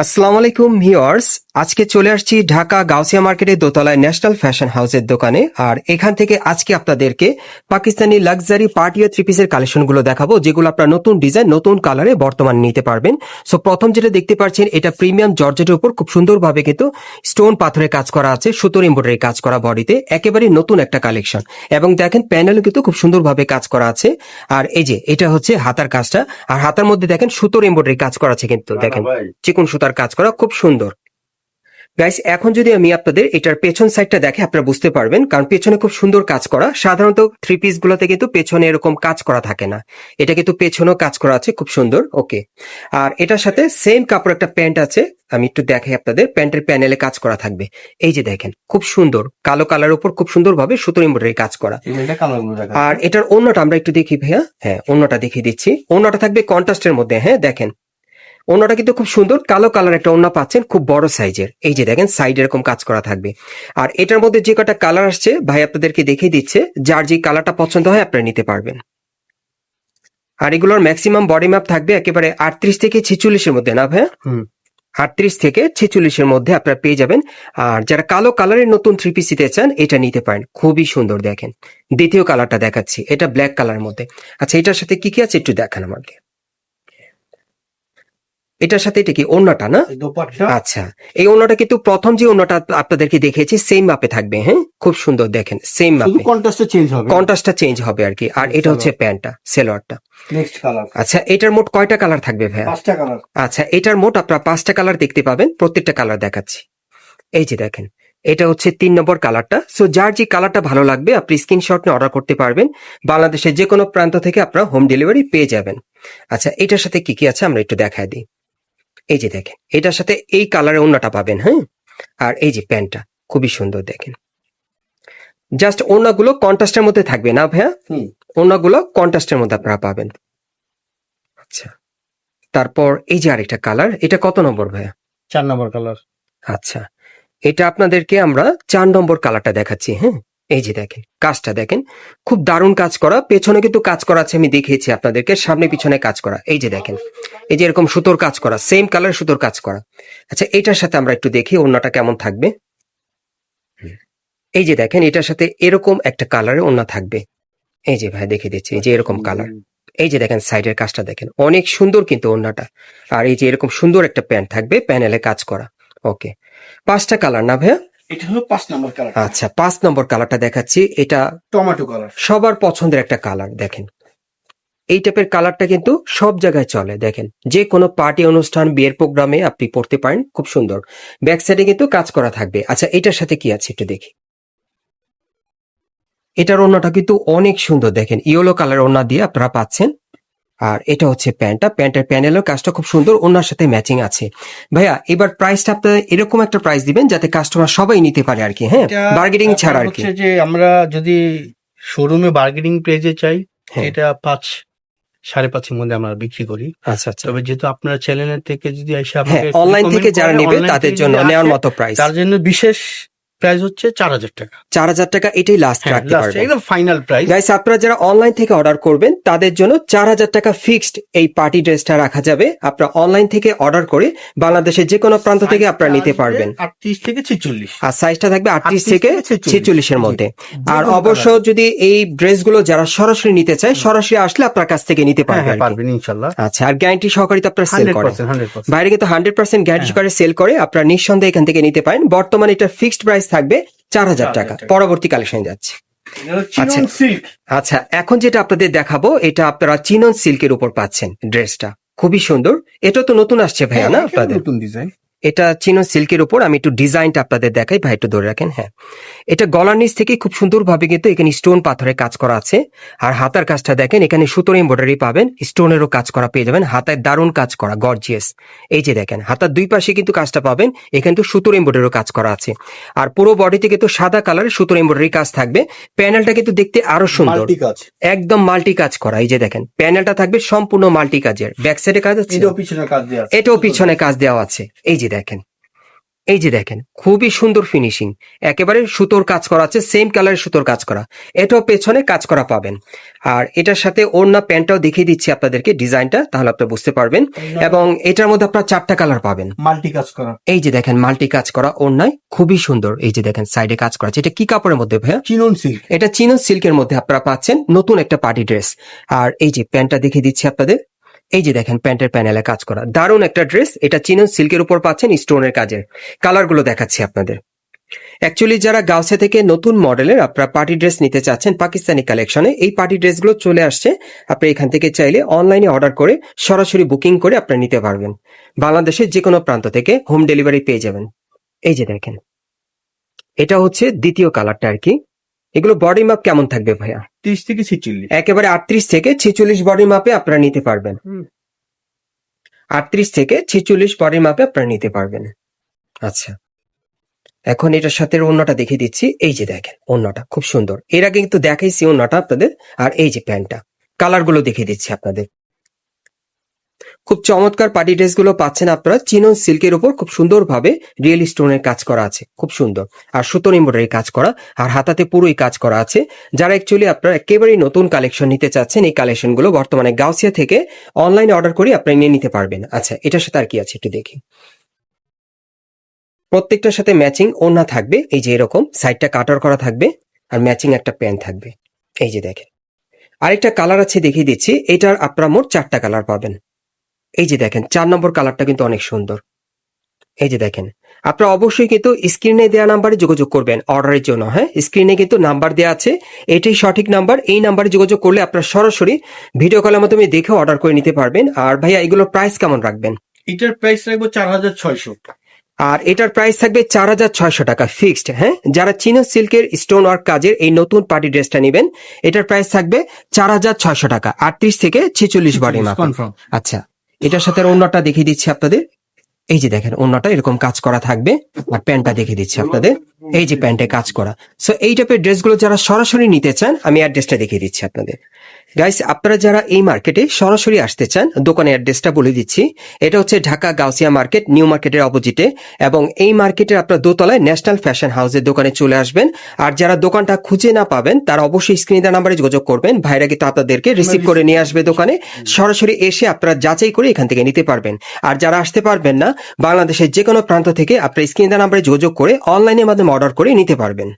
আসসালামু আলাইকুম ভিউয়ার্স, আজকে চলে আসছি ঢাকা গাউসিয়া মার্কেটের দোতলায় ন্যাশনাল ফ্যাশন হাউসের দোকানে। আর এখান থেকে আজকে আপনাদেরকে পাকিস্তানি লাক্সারি পার্টি ও থ্রি পিসের কালেকশনগুলো দেখাবো, যেগুলো আপনার নতুন ডিজাইন নতুন কালারে বর্তমানে নিতে পারবেন। সো প্রথম যেটা দেখতে পাচ্ছেন, এটা প্রিমিয়াম জর্জেটের উপর খুব সুন্দরভাবে কিন্তু স্টোন পাথরের কাজ করা আছে, সুতোর এমব্রয়ডারি কাজ করা বডিতে, একেবারে নতুন একটা কালেকশন। এবং দেখেন প্যানেলও কিন্তু খুব সুন্দরভাবে কাজ করা আছে। আর এই যে এটা হচ্ছে হাতার কাজটা, আর হাতার মধ্যে দেখেন সুতোর এমব্রয়ডারি কাজ করা আছে, কিন্তু দেখেন চিকন সুতার কাজ করা, খুব সুন্দর। গাইস, এখন যদি আমি আপনাদের এটার পেছন সাইডটা দেখে আপনারা বুঝতে পারবেন, কারণ পেছনে খুব সুন্দর কাজ করা। সাধারণত থ্রি পিস গুলোতে কিন্তু পেছনে এরকম কাজ করা থাকে না, এটা কিন্তু পেছনেও কাজ করা আছে, খুব সুন্দর। ওকে, আর এটার সাথে সেম কাপড় একটা প্যান্ট আছে, আমি একটু দেখাই আপনাদের। প্যান্টের প্যানেলে কাজ করা থাকবে, এই যে দেখেন খুব সুন্দর কালো কালার উপর খুব সুন্দর ভাবে সুতোর এমব্রয়ডারি কাজ করা। আর এটার অন্যটা আমরা একটু দেখি ভাইয়া। হ্যাঁ, অন্যটা দেখিয়ে দিচ্ছি। অন্যটা থাকবে কন্ট্রাস্টের মধ্যে। হ্যাঁ দেখেন, ওনাটা কিন্তু খুব সুন্দর কালো কালার একটা ওড়না পাচ্ছেন, খুব বড় সাইজের। এই যে দেখেন সাইড এরকম কাজ করা থাকবে। আর এটার মধ্যে যে কটা কালার আসছে ভাই আপনাদেরকে দেখিয়ে দিচ্ছে, যার যে কালারটা পছন্দ হয় আপনারা নিতে পারবেন। আর এগুলোর ম্যাক্সিমাম বডি মাপ থাকবে একেবারে 38 থেকে 46-এর মধ্যে, না ভাইয়া? 38 থেকে 46-এর মধ্যে আপনারা পেয়ে যাবেন। আর যারা কালো কালারের নতুন থ্রি পিস নিতে চান এটা নিতে পারেন, খুবই সুন্দর। দেখেন দ্বিতীয় কালারটা দেখাচ্ছি, এটা ব্ল্যাক কালারের মধ্যে। আচ্ছা, এটার সাথে কি কি আছে একটু দেখান আমাকে। এটার সাথে এটা কি ওড়নাটা, না? আচ্ছা, এই ওড়নাটা কিন্তু প্রথম যে ওড়নাটা আপনাদেরকে দেখিয়েছি সেম মাপে থাকবে। হ্যাঁ, খুব সুন্দর, দেখেন সেম মাপে, কন্ট্রাস্টটা চেঞ্জ হবে আর কি। আর এটা হচ্ছে প্যান্টটা, সেলোয়ারটা। Next colour. আচ্ছা, এটার মোট কয়টা কালার থাকবে ভাইয়া? 5টা কালার। আচ্ছা, এটার মোট আপনারা 5টা কালার দেখতে পাবেন, প্রত্যেকটা কালার দেখাচ্ছি। এই যে দেখেন, এটা হচ্ছে 3 নম্বর কালারটা। সো যার যে কালারটা ভালো লাগবে আপনি স্ক্রিনশট নিয়ে অর্ডার করতে পারবেন। বাংলাদেশের যে কোনো প্রান্ত থেকে আপনারা হোম ডেলিভারি পেয়ে যাবেন। আচ্ছা, এটার সাথে কি কি আছে আমরা একটু দেখায় দিই। এই যে দেখেন, এটার সাথে এই কালারের ওড়নাটা পাবেন। হ্যাঁ, আর এই যে প্যান্টটা খুবই সুন্দর। দেখেন জাস্ট ওড়নাগুলো কন্ট্রাস্টের মধ্যে থাকবে, না ভাইয়া? ওড়নাগুলো কন্ট্রাস্টের মধ্যে আপনারা পাবেন। আচ্ছা, তারপর এই যে আরেকটা কালার, এটা কত নম্বর ভাইয়া? 4 নম্বর কালার। আচ্ছা, এটা আপনাদেরকে আমরা 4 নম্বর কালারটা দেখাচ্ছি। হ্যাঁ, এই যে দেখেন কাজটা দেখেন, খুব দারুণ কাজ করা। পেছনে কিন্তু কাজ করা আছে, আমি দেখিয়েছি আপনাদেরকে, সামনে পিছনে কাজ করা। এই যে দেখেন, এই যে এরকম সুতোর কাজ করা, সেম কালার সুতোর কাজ করা। আচ্ছা, এটার সাথে আমরা একটু দেখি ওড়নাটা কেমন থাকবে। এই যে দেখেন, এটার সাথে এরকম একটা কালারের ওড়না থাকবে। এই যে ভাই দেখে দিচ্ছি, এই যে এরকম কালার। এই যে দেখেন সাইডের কাজটা দেখেন, অনেক সুন্দর কিন্তু ওড়নাটা। আর এই যে এরকম সুন্দর একটা প্যান্ট থাকবে, প্যানেলে কাজ করা। ওকে, 5টা কালার, না ভাইয়া? এটা হলো 5 নম্বর কালার। আচ্ছা, 5 নম্বর কালারটা দেখাচ্ছি। এটা টমেটো কালার, সবার পছন্দের একটা কালার। দেখেন এই টাইপের কালারটা কিন্তু সব জায়গায় চলে। দেখেন যে কোনো পার্টি অনুষ্ঠান বিয়ের প্রোগ্রামে আপনি পড়তে পারেন, খুব সুন্দর। ব্যাক সাইডে কিন্তু কাজ করা থাকবে। আচ্ছা, এটার সাথে কি আছে একটু দেখি। এটার ওড়নাটা কিন্তু অনেক সুন্দর। দেখেন ইয়েলো কালার ওড়না দিয়ে আপনারা পাচ্ছেন। আর এটা হচ্ছে প্যান্টটা, প্যান্টের প্যানেলের কাজটা খুব সুন্দর, ওনার সাথে ম্যাচিং আছে। ভাইয়া এবার প্রাইসটা আপনারা এরকম একটা প্রাইস দিবেন যাতে কাস্টমার সবাই নিতে পারে আর কি। হ্যাঁ, বার্গেনিং ছাড়া আর কি। হচ্ছে যে আমরা যদি শোরুমে বার্গেনিং প্রাইসে চাই, হ্যাঁ। এটা 5-5.5 মধ্যে আমরা বিক্রি করি। আচ্ছা আচ্ছা, তবে যেহেতু আপনারা চ্যানেলের থেকে যদি এসে হ্যাঁ আমাকে অনলাইন থেকে recommend যারা করে, নেবে online তাদের থেকে জন্য যদি নেওয়ার আসে, মতো প্রাইস। তার জন্য বিশেষ প্রাইস হচ্ছে 4,000 টাকা। 4,000 টাকা, এটাই লাস্ট হ্যাঁ, রাখতে লাস্ট পারবেন। একদম ফাইনাল প্রাইস। গাইস, আপনারা যারা অনলাইন থেকে অর্ডার করবেন তাদের জন্য 4,000 টাকা ফিক্সড এই পার্টি ড্রেসটা রাখা যাবে। আপনারা অনলাইন থেকে অর্ডার করে বাংলাদেশের যে কোনো প্রান্ত থেকে আপনারা নিতে পারবেন। 38 থেকে 46। আর সাইজটা থাকবে 38 থেকে 46 এর মধ্যে। আর যে কোনো অবশ্য যদি এই ড্রেসগুলো যারা সরাসরি নিতে চায়, সরাসরি আসলে আপনার কাছ থেকে নিতে হ্যাঁ, পারবে। পারবেন ইনশাআল্লাহ। আচ্ছা, আর গ্যারান্টি সহকারে তো আপনারা সেল করেন। 100%। বাইরে কিন্তু 100% গ্যারান্টি সহকারে সেল করে, আপনারা নিঃসন্দেহে এখান থেকে নিতে পারেন। বর্তমানে এটা ফিক্সড প্রাইস থাকবে 4,000 টাকা। পরবর্তী কালেকশন যাচ্ছে। Chinon silk. আচ্ছা, এখন যেটা আপনাদের দেখাবো এটা আপনারা চিনন সিল্কের উপর পাচ্ছেন ড্রেসটা, খুবই সুন্দর। এটা তো নতুন আসছে ভাইয়া, না আপনাদের? নতুন ডিজাইন। এটা চিনন সিল্কের উপর। আমি একটু ডিজাইনটা আপনাদের দেখাই, ভাই একটু ধরে রাখেন। হ্যাঁ, এটা গলার নিচ থেকে খুব সুন্দরভাবে কিন্তু এখানে স্টোন পাথরের কাজ করা আছে। আর হাতার কাজটা দেখেন, এখানে সুতোর এমব্রয়ডারি পাবেন, স্টোনেরও কাজ করা পেয়ে যাবেন। হাতায় দারুণ কাজ করা, গর্জিয়াস। এই যে দেখেন হাতার দুই পাশে কিন্তু কাজটা পাবেন, এখানে তো সুতোর এমব্রয়ডারিও কাজ করা আছে। আর পুরো বডিতে কিন্তু সাদা কালারের সুতোর এমব্রয়ডারি কাজ থাকবে। প্যানেলটা কিন্তু দেখতে আরো সুন্দর, মাল্টি কাজ। একদম মাল্টি কাজ করা। এই যে দেখেন প্যানেলটা থাকবে সম্পূর্ণ মাল্টি কাজের। ব্যাক সাইডে কাজ আছে, এটাও পিছনে কাজ দেওয়া আছে। এটাও পিছনে কাজ দেওয়া আছে। এই যে দেখেন এই যে দেখেন খুবই সুন্দর ফিনিশিং, একেবারে সুতোর কাজ করা আছে, সেম কালারের সুতোর কাজ করা, এটাও পেছনে কাজ করা পাবেন। আর এটার সাথে ওড়না প্যান্টটাও দেখিয়ে দিচ্ছি আপনাদেরকে ডিজাইনটা, তাহলে আপনি বুঝতে পারবেন। এবং এটার মধ্যে আপনার 4টা কালার পাবেন। মাল্টি কাজ করা, এই যে দেখেন মাল্টি কাজ করা ওড়নায় খুবই সুন্দর। এই যে দেখেন সাইডে কাজ করা আছে। এটা কি কাপড়ের মধ্যে ভাইয়া? Chinon silk. এটা চিনন সিল্কের মধ্যে আপনারা পাচ্ছেন নতুন একটা পার্টি ড্রেস। আর এই যে প্যান্টটা দেখিয়ে দিচ্ছি আপনাদের। এই যে দেখেন প্যান্টের প্যানেলে কাজ করা দারুণ একটা ড্রেস। এটা চিনন সিল্কের উপর পাচ্ছেন স্টোনের কাজের। কালারগুলো দেখাচ্ছি আপনাদের। অ্যাকচুয়ালি যারা গাউসিয়া থেকে নতুন মডেলের আপনারা পার্টি ড্রেস নিতে চাচ্ছেন পাকিস্তানি কালেকশনে, এই পার্টি ড্রেসগুলো চলে আসছে। আপনি এখান থেকে চাইলে অনলাইনে অর্ডার করে সরাসরি বুকিং করে আপনারা নিতে পারবেন। বাংলাদেশের যে কোনো প্রান্ত থেকে হোম ডেলিভারি পেয়ে যাবেন। এই যে দেখেন এটা হচ্ছে দ্বিতীয় কালারটা আর কি। এগুলো বডি মাপ কেমন থাকবে ভাইয়া? 30 থেকে 46। একেবারে 38 থেকে 46 বডি মাপে আপনারা নিতে পারবেন। 38 থেকে 46 বডি মাপে আপনারা নিতে পারবেন। আচ্ছা, এখন এটার সাথে ওড়নাটা দেখিয়ে দিচ্ছি। এই যে দেখেন ওড়নাটা খুব সুন্দর, এর আগে কিন্তু দেখাইছি ওড়নাটা আপনাদের। আর এই যে প্যান্টটা, কালারগুলো দেখিয়ে দিচ্ছি আপনাদের। খুব চমৎকার পার্টি ড্রেস গুলো পাচ্ছেন আপনারা চিনন সিল্কের উপর, খুব সুন্দর ভাবে রিয়েল স্টোনের কাজ করা আছে, খুব সুন্দর। আর সুতোর এমব্রয়ডারি কাজ করা, আর হাতাতে পুরোই কাজ করা আছে। যারা অ্যাকচুয়ালি আপনারা একেবারেই নতুন কালেকশন নিতে চাচ্ছেন, এই কালেকশন গুলো বর্তমানে গাউসিয়া থেকে অনলাইনে অর্ডার করে আপনারা নিয়ে নিতে পারবেন। আচ্ছা, এটার সাথে আর কি আছে একটু দেখি। প্রত্যেকটার সাথে ম্যাচিং ওড়না থাকবে, এই যে এরকম সাইডটা কাটার করা থাকবে, আর ম্যাচিং একটা প্যান্ট থাকবে। এই যে দেখেন আরেকটা কালার আছে দেখিয়ে দিচ্ছি। এটার আপনারা মোট 4টা কালার পাবেন। এই যে দেখেন 4 নম্বর কালারটা কিন্তু অনেক সুন্দর। এই যে দেখেন আপনারা অবশ্যই কিন্তু স্ক্রিনে দেওয়া নাম্বারে যোগাযোগ করবেন অর্ডারের জন্য। হ্যাঁ, স্ক্রিনে কিন্তু নাম্বার দেওয়া আছে, এটাই সঠিক নাম্বার। এই নাম্বারে যোগাযোগ করলে আপনারা সরাসরি ভিডিও কলের মাধ্যমে দেখে অর্ডার করে নিতে পারবেন। আর ভাইয়া এগুলোর প্রাইস কেমন রাখবেন? এটার প্রাইস রাখবো 4600। আর এটার প্রাইস থাকবে 4600 টাকা ফিক্সড। হ্যাঁ, যারা চিনো সিল্কের স্টোন ওয়ার্ক কাজের এই নতুন পার্টি ড্রেসটা নেবেন, এটার প্রাইস থাকবে 4600 টাকা, 38 থেকে 46 বডি মাপ। কনফার্ম। আচ্ছা, এটার সাথে ওড়নাটা দেখিয়ে দিচ্ছি আপনাদের। এই যে দেখেন ওড়নাটা এরকম কাজ করা থাকবে, আর প্যান্টটা দেখিয়ে দিচ্ছি আপনাদের। এই যে প্যান্টে কাজ করা। সো এই টাইপের ড্রেসগুলো যারা সরাসরি নিতে চান, আমি অ্যাড্রেসটা দেখিয়ে দিচ্ছি আপনাদের। গাইস, আপনারা যারা এই মার্কেটে সরাসরি আসতে চান, দোকানের অ্যাড্রেসটা বলে দিচ্ছি। এটা হচ্ছে ঢাকা গাউসিয়া মার্কেট, নিউ মার্কেটের অপোজিটে। এবং এই মার্কেটের আপনার দোতলায় ন্যাশনাল ফ্যাশন হাউসের দোকানে চলে আসবেন। আর যারা দোকানটা খুঁজে না পাবেন, তারা অবশ্যই স্ক্রিনে দেওয়া নাম্বারে যোগাযোগ করবেন। ভাইরা কিন্তু আপনাদেরকে রিসিভ করে নিয়ে আসবে দোকানে। সরাসরি এসে আপনারা যাচাই করে এখান থেকে নিতে পারবেন। আর যারা আসতে পারবেন না, বাংলাদেশের যে কোনো প্রান্ত থেকে আপনারা স্ক্রিনে দেওয়া নাম্বারে যোগাযোগ করে অনলাইনের মাধ্যমে অর্ডার করে নিতে পারবেন।